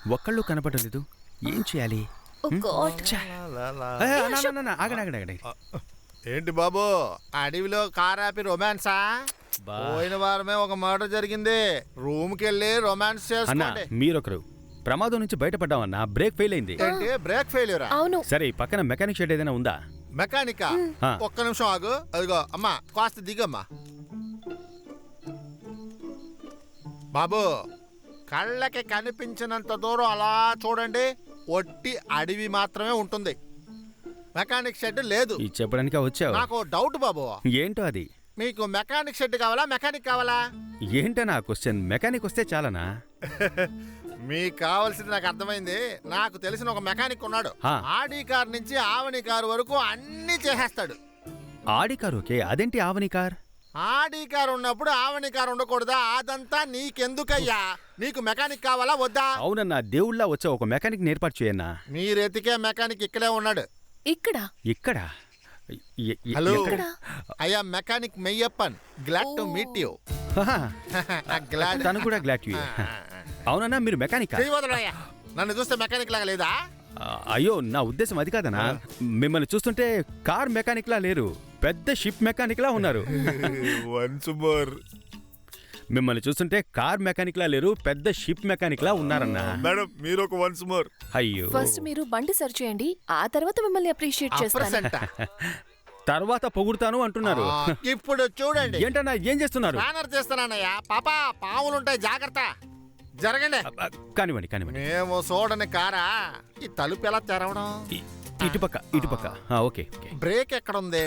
ఒక్కళ్ళు కనపడలేదు. ఏం చేయాలి? ఆగండి. ఏంటి బాబు, అడవిలో కారాపి రొమాన్సా? పోయిన వారమే ఒక మర్డర్ జరిగింది. రూమ్ కి వెళ్ళి రొమాన్స్ చేసుకోండి. మీరొకరు ప్రమాదం నుంచి బయటపడ్డామన్నా. బ్రేక్ ఫెయిల్ అయింది. ఏంటి బ్రేక్ ఫెయిల్యూరా? అవును. సరే, పక్కన మెకానిక్ షెడ్ ఏదైనా ఉందా? మెకానికా? ఒక్క నిమిషం ఆగు. అదిగో అమ్మా, కాస్త దిగమ్మా. బాబు, కళ్ళకి కనిపించినంత దూరం అలా చూడండి. ఒట్టి అడవి మాత్రమే ఉంటుంది, మెకానిక్ షెడ్ లేదు. ఈ చెప్పడానికే వచ్చావు? నాకు డౌట్ బాబు. ఏంటో అది? మీకు మెకానిక్ షెడ్ కావాలా, మెకానిక్ కావాలా? ఏంటనా క్వశ్చన్? మెకానిక్ వస్తే చాలనా? మీకు కావాల్సింది నాకు అర్థమైంది. నాకు తెలిసిన ఒక మెకానిక్ ఉన్నాడు. ఆడి కార్ నుంచి ఆవని కారు వరకు అన్ని చేసేస్తాడు. ఆడి కార్ ఓకే, అదేంటి ఆవని కార్? ఆడి కారు ఉన్నప్పుడు ఆవని కారు ఉండకూడదా? అదంతా నీకెందుకయ్యా? నీకు మెకానిక్ కావాలా వద్దా? అవునన్నా, దేవుళ్ళ వచ్చా ఒక మెకానిక్ ఏర్పాటు చేయన్నా. మీరెతికే మెకానిక్ ఇక్కడే ఉన్నాడు. ఇక్కడ? హలో, అయ్యా mechanic Meiyappan. Glad to meet you. తను కూడా గ్లాడ్ టు. అవునన్నా, మీరు మెకానిక్? నన్ను చూస్తే మెకానిక్ లాగా లేదా? అయ్యో, నా ఉద్దేశం అది కాదనా. మిమ్మల్ని చూస్తుంటే కార్ మెకానిక్ లా లేరు, పెద్ద షిప్ మెకానిక్ లా ఉన్నారు. మిమ్మల్ని చూస్తుంటే కార్ మెకానిక్ లా లేరు, పెద్ద షిప్ మెకానిక్ లా ఉన్నారన్నా. మేడం, మీరు ఒక వన్స్ మోర్. అయ్యో, ఫస్ట్ మీరు బండి సర్చ్ చేయండి, ఆ తర్వాత మిమ్మల్ని అప్రిషియేట్ చేస్తాను. తర్వాత పొగుడుతాను అంటున్నారు. ఇప్పుడు చూడండి. ఏంటన్నా, ఏం చేస్తున్నారు? బ్యానర్ చేస్తానన్నయ్యా. పాపా, పావులుంటాయి, జాగ్రత్త. జరగండి. కానివ్వండి. మేము చూడని కారా. ఈ తలుపు ఎలా తెరవడం? ఇటుపక్క. ఓకే. బ్రేక్ ఎక్కడుంది?